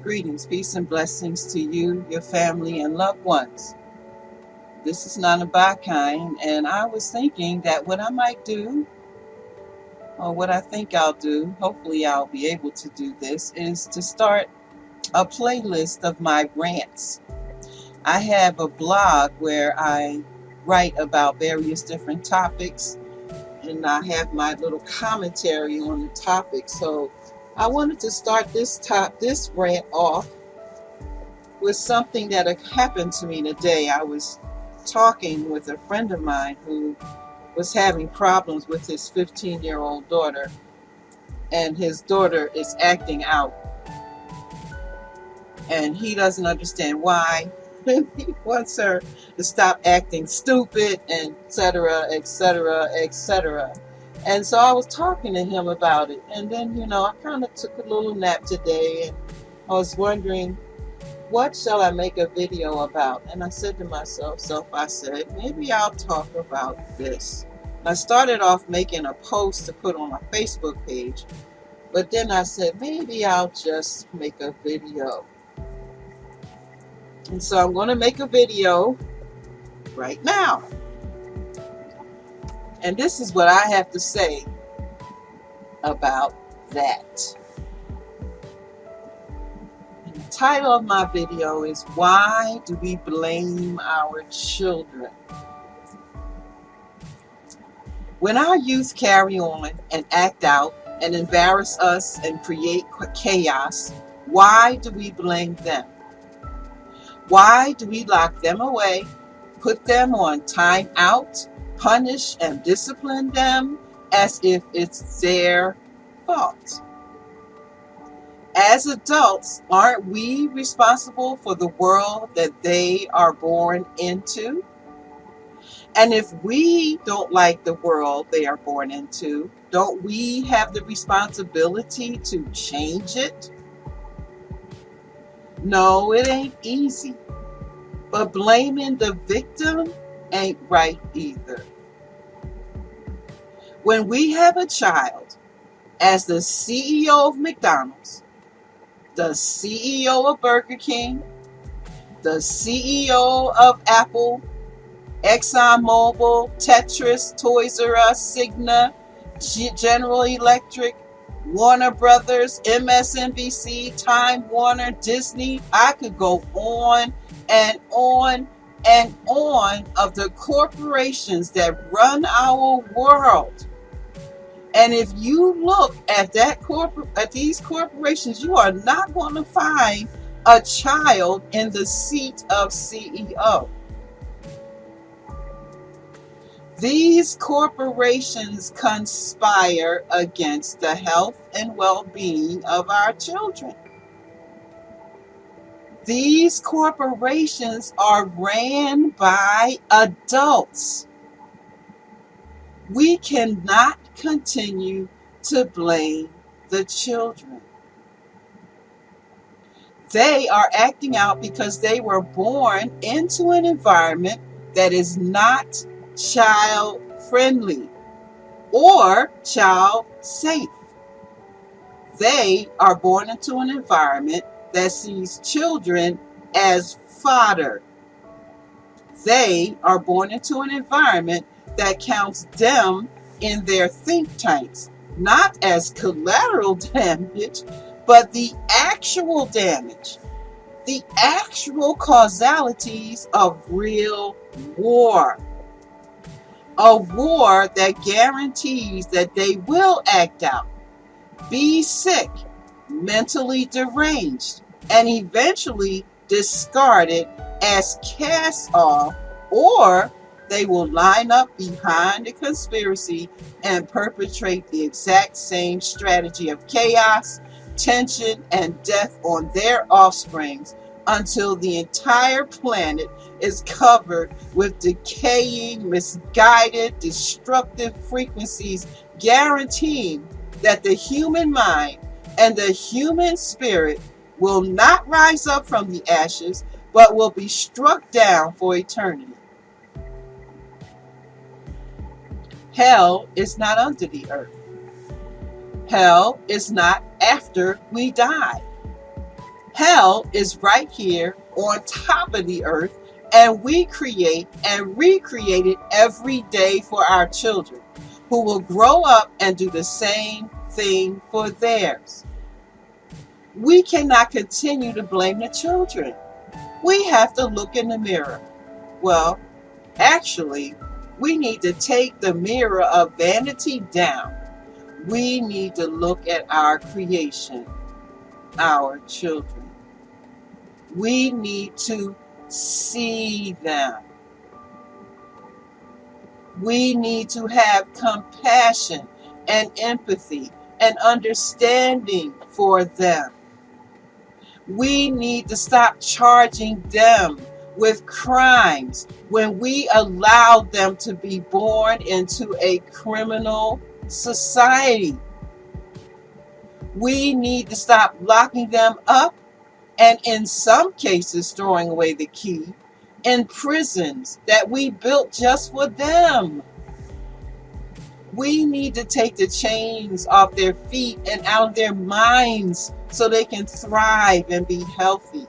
Greetings, peace and blessings to you, your family, and loved ones. This is Nana Bakine, and I was thinking that what I might do, or what I think I'll do, hopefully I'll be able to do this, is to start a playlist of my rants. I have a blog where I write about various different topics, and I have my little commentary on the topic. So I wanted to start this rant off with something that happened to me today. I was talking with a friend of mine who was having problems with his 15-year-old daughter, and his daughter is acting out, and he doesn't understand why. He wants her to stop acting stupid, and etc., etc., etc. And so I was talking to him about it, and then, I kind of took a little nap today, and I was wondering, what shall I make a video about? And I said to myself, maybe I'll talk about this. And I started off making a post to put on my Facebook page, but then I said, maybe I'll just make a video. And so I'm going to make a video right now. And this is what I have to say about that. And the title of my video is, Why Do We Blame Our Children? When our youth carry on and act out and embarrass us and create chaos, why do we blame them? Why do we lock them away, put them on time out, punish and discipline them as if it's their fault? As adults, aren't we responsible for the world that they are born into? And if we don't like the world they are born into, don't we have the responsibility to change it? No, it ain't easy. But blaming the victim ain't right either. When we have a child as the CEO of McDonald's, the CEO of Burger King, the CEO of Apple, ExxonMobil, Tetris, ToysRUs, Signa, General Electric, Warner Brothers, MSNBC, Time Warner, Disney, I could go on and on and on of the corporations that run our world. And if you look at these corporations, you are not going to find a child in the seat of CEO. These corporations conspire against the health and well-being of our children. These corporations are ran by adults. We cannot continue to blame the children. They are acting out because they were born into an environment that is not child friendly or child safe. They are born into an environment that sees children as fodder. They are born into an environment that counts them in their think tanks, not as collateral damage, but the actual damage, the actual causalities of real war. A war that guarantees that they will act out, be sick, mentally deranged, and eventually discarded as cast-off, or they will line up behind a conspiracy and perpetrate the exact same strategy of chaos, tension, and death on their offsprings until the entire planet is covered with decaying, misguided, destructive frequencies, guaranteeing that the human mind and the human spirit will not rise up from the ashes, but will be struck down for eternity. Hell is not under the earth. Hell is not after we die. Hell is right here on top of the earth, and we create and recreate it every day for our children, who will grow up and do the same thing for theirs. We cannot continue to blame the children. We have to look in the mirror. Well, actually, we need to take the mirror of vanity down. We need to look at our creation, our children. We need to see them. We need to have compassion and empathy and understanding for them. We need to stop charging them with crimes when we allow them to be born into a criminal society. We need to stop locking them up, and in some cases throwing away the key, in prisons that we built just for them. We need to take the chains off their feet and out of their minds so they can thrive and be healthy.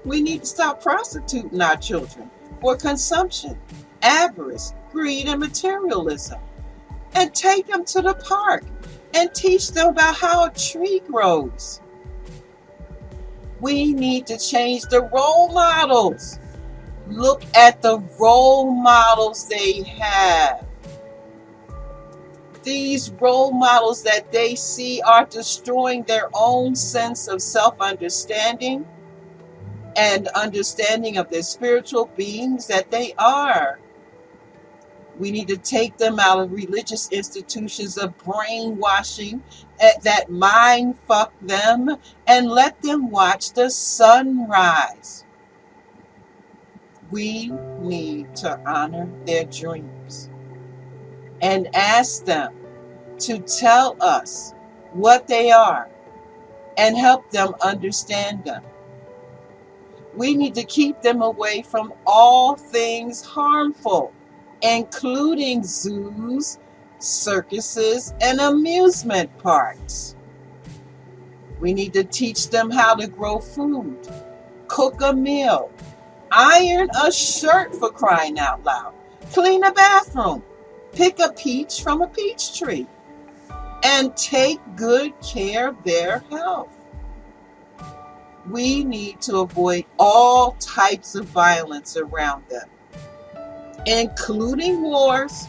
We need to stop prostituting our children for consumption, avarice, greed, and materialism, and take them to the park and teach them about how a tree grows. We need to change the role models. Look at the role models they have. These role models that they see are destroying their own sense of self-understanding and understanding of their spiritual beings that they are. We need to take them out of religious institutions of brainwashing that mind fuck them and let them watch the sunrise. We need to honor their dreams and ask them to tell us what they are and help them understand them. We need to keep them away from all things harmful, including zoos, circuses, and amusement parks. We need to teach them how to grow food, cook a meal, iron a shirt, for crying out loud, clean a bathroom, pick a peach from a peach tree, and take good care of their health. We need to avoid all types of violence around them, including wars,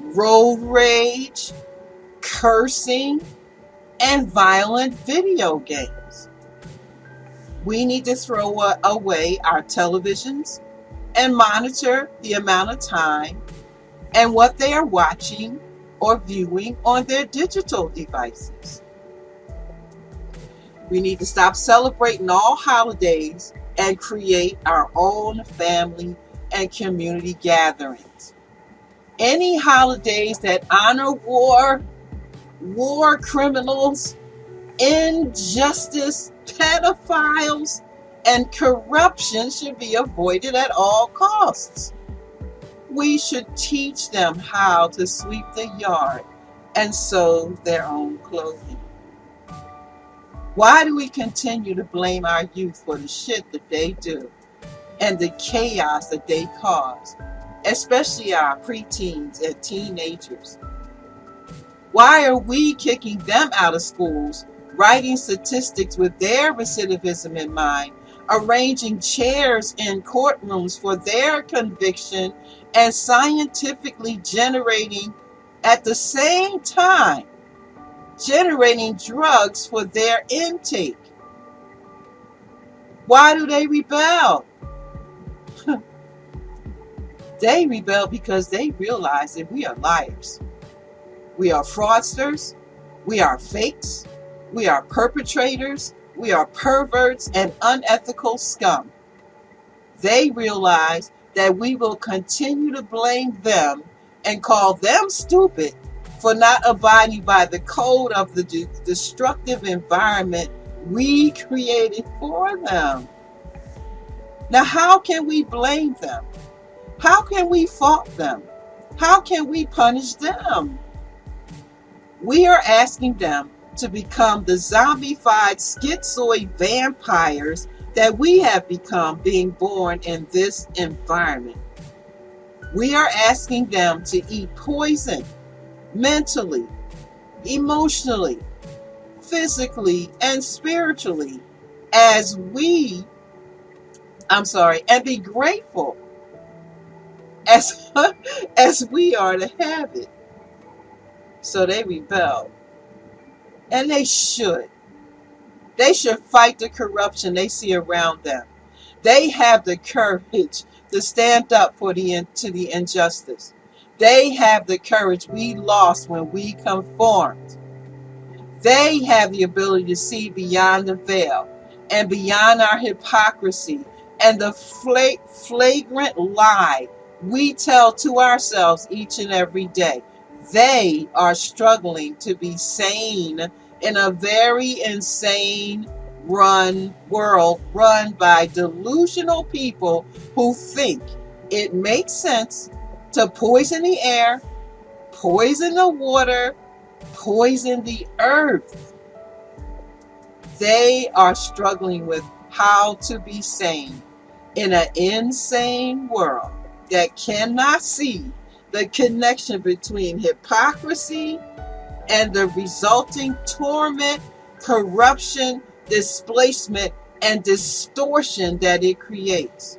road rage, cursing, and violent video games. We need to throw away our televisions and monitor the amount of time and what they are watching or viewing on their digital devices. We need to stop celebrating all holidays and create our own family and community gatherings. Any holidays that honor war criminals, injustice, pedophiles, and corruption should be avoided at all costs. We should teach them how to sweep the yard and sew their own clothing. Why do we continue to blame our youth for the shit that they do and the chaos that they cause, especially our preteens and teenagers? Why are we kicking them out of schools, writing statistics with their recidivism in mind, arranging chairs in courtrooms for their conviction, and scientifically generating at the same time generating drugs for their intake? Why do they rebel? They rebel because they realize that we are liars. We are fraudsters. We are fakes. We are perpetrators. We are perverts and unethical scum. They realize that we will continue to blame them and call them stupid for not abiding by the code of the destructive environment we created for them. Now, how can we blame them? How can we fault them? How can we punish them? We are asking them to become the zombified schizoid vampires that we have become being born in this environment. We are asking them to eat poison mentally, emotionally, physically, and spiritually and be grateful as we are to have it. So they rebel. And they should. They should fight the corruption they see around them. They have the courage to stand up to the injustice. They have the courage we lost when we conformed. They have the ability to see beyond the veil and beyond our hypocrisy and the flagrant lie we tell to ourselves each and every day. They are struggling to be sane in a very insane world run by delusional people who think it makes sense to poison the air, poison the water, poison the earth. They are struggling with how to be sane in an insane world that cannot see the connection between hypocrisy and the resulting torment, corruption, displacement, and distortion that it creates.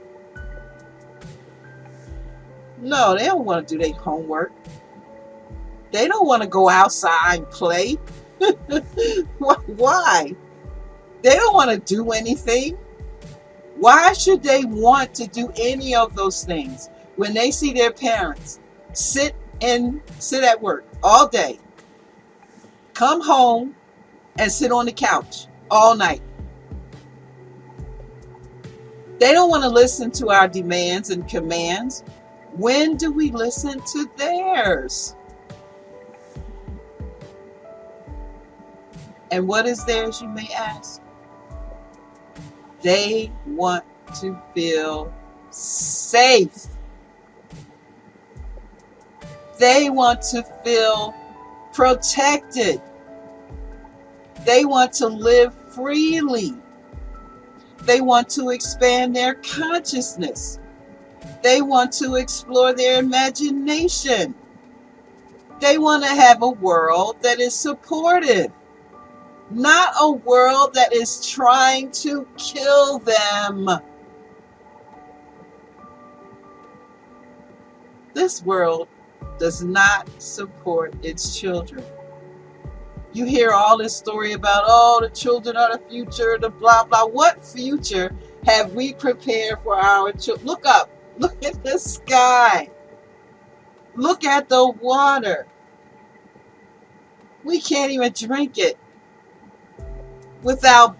No, they don't want to do their homework. They don't want to go outside and play. Why? They don't want to do anything. Why should they want to do any of those things when they see their parents sit at work all day, come home and sit on the couch all night? They don't want to listen to our demands and commands. When do we listen to theirs? And what is theirs, you may ask? They want to feel safe. They want to feel protected. They want to live freely. They want to expand their consciousness. They want to explore their imagination. They want to have a world that is supportive, not a world that is trying to kill them. This world does not support its children. You hear all this story about, the children are the future, the blah, blah. What future have we prepared for our children? Look up. Look at the sky. Look at the water. We can't even drink it without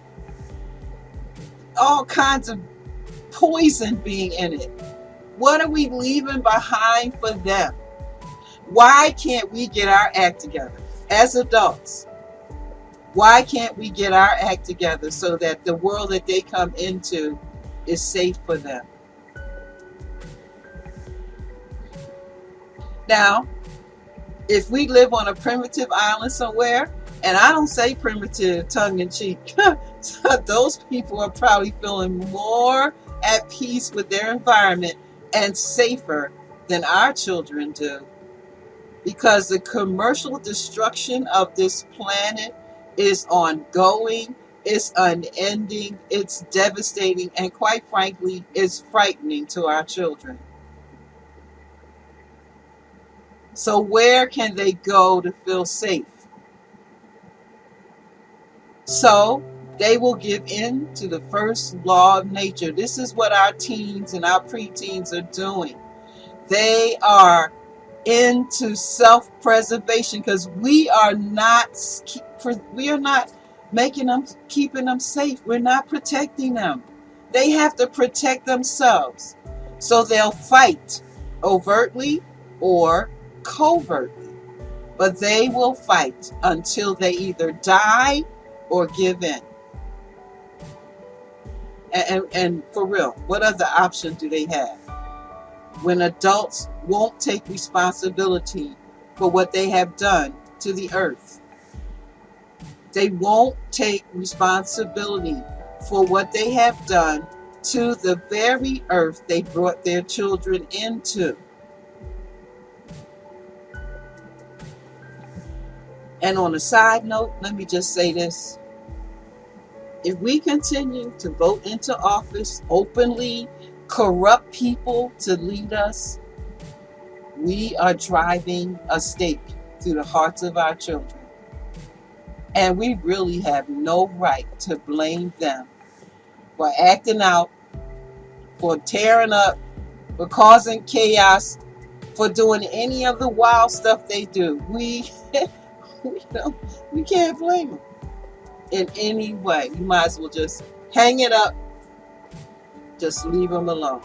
all kinds of poison being in it. What are we leaving behind for them? Why can't we get our act together as adults? Why can't we get our act together so that the world that they come into is safe for them? Now, if we live on a primitive island somewhere, and I don't say primitive tongue-in-cheek, those people are probably feeling more at peace with their environment and safer than our children do. Because the commercial destruction of this planet is ongoing, it's unending, it's devastating, and quite frankly, it's frightening to our children. So where can they go to feel safe? So they will give in to the first law of nature. This is what our teens and our preteens are doing. They are into self-preservation because we are not making them, keeping them safe. We're not protecting them. They have to protect themselves. So they'll fight overtly or covertly, but they will fight until they either die or give in. And for real, what other option do they have when adults won't take responsibility for what they have done to the earth? They won't take responsibility for what they have done to the very earth they brought their children into. And on a side note, let me just say this. If we continue to vote into office openly, corrupt people to lead us, we are driving a stake through the hearts of our children. And we really have no right to blame them for acting out, for tearing up, for causing chaos, for doing any of the wild stuff they do. We can't blame them in any way. You might as well just hang it up, just leave them alone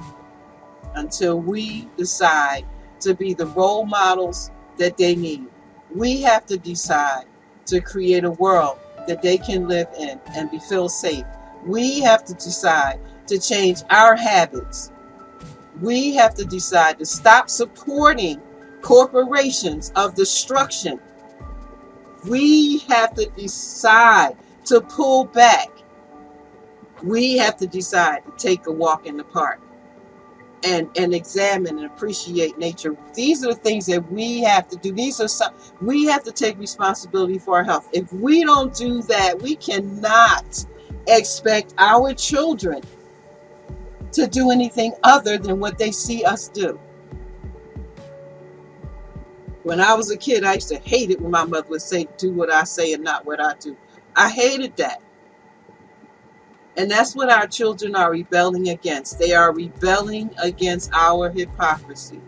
until we decide to be the role models that they need. We have to decide to create a world that they can live in and feel safe. We have to decide to change our habits. We have to decide to stop supporting corporations of destruction. We have to decide to pull back. We have to decide to take a walk in the park and examine and appreciate nature. These are the things that we have to do. We have to take responsibility for our health. If we don't do that, we cannot expect our children to do anything other than what they see us do. When I was a kid, I used to hate it when my mother would say, do what I say and not what I do. I hated that. And that's what our children are rebelling against. They are rebelling against our hypocrisy.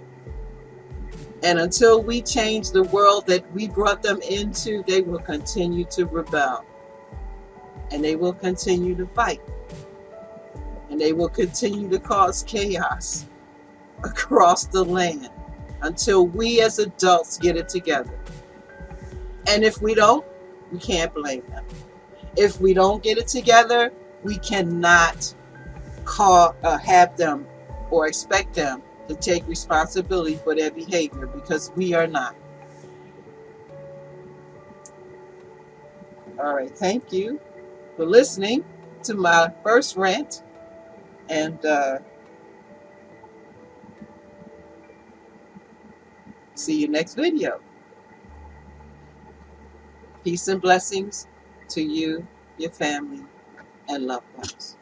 And until we change the world that we brought them into, they will continue to rebel. And they will continue to fight. And they will continue to cause chaos across the land until we as adults get it together. And if we don't, we can't blame them. If we don't get it together, we cannot have them or expect them to take responsibility for their behavior, because we are not. All right, thank you for listening to my first rant, and see you next video. Peace and blessings to you, your family, and loved ones.